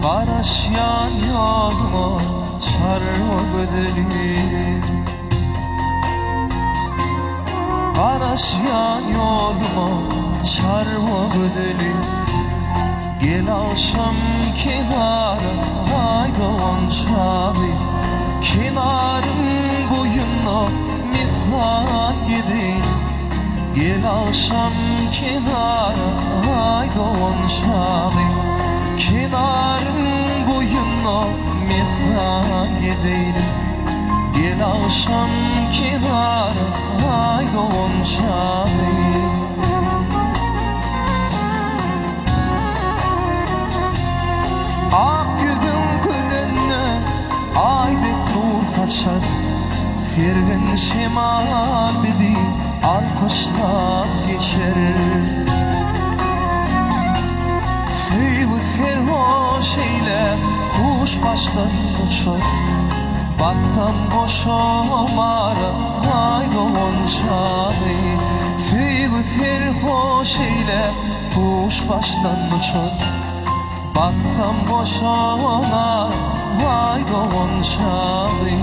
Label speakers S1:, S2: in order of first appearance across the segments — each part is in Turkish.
S1: Karaşyan yoluma çarmı bedelim, Karaşyan yoluma çarmı bedelim. Gel akşam kenara haydan çavi, kenarın boyuna misal gideyim. Gel akşam kenara haydan çavi, kenarın boyuna misal gideyim. Gel akşam kenara haydan çavi. Ak yüzün gülünü aydık nur saçar, Fergin şemal bedi alkışlap geçer. Sevgi serhoş eyle kuş baştan uçar, baksam boş omara haydan çavi. Sevgi serhoş eyle kuş baştan uçar, baksam boşuna haydan çavi.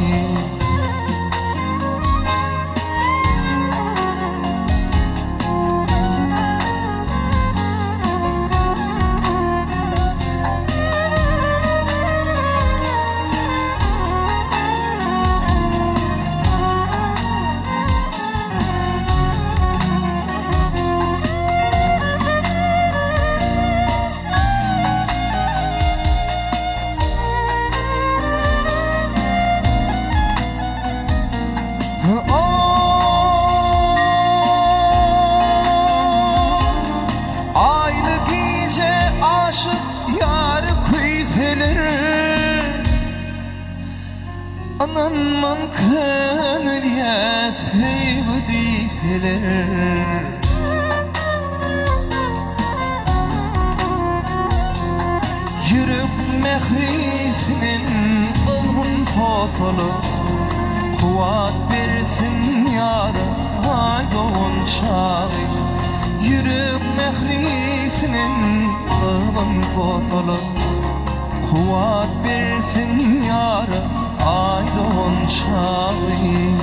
S1: Aynı gece aşık yar kuyseler, ananman könülye sevdiyseler. Yürüp mehrisinin kılgın tosalı, kuvat versin yara haydan çavi. Yürüp mehrisinin kılgın tosalı, kuvat versin yara haydan çavi.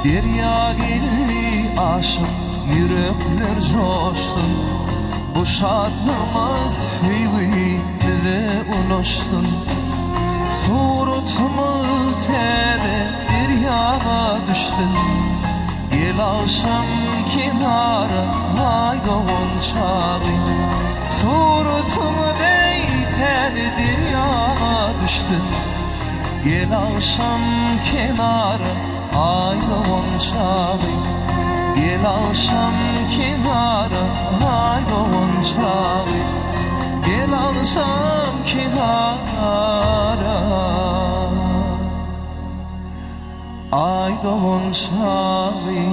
S1: Derya geldi aşık yürekler coştun, bu şadlığıma sevgiyle ulaştın. Surutumu tere deryaya düştün, gel akşam kenara haydan çavi. Surutumu tere deryaya düştün, gel akşam kenara haydan çavi. Gel akşam kenara haydan çavi. Gel akşam kenara haydan çavi.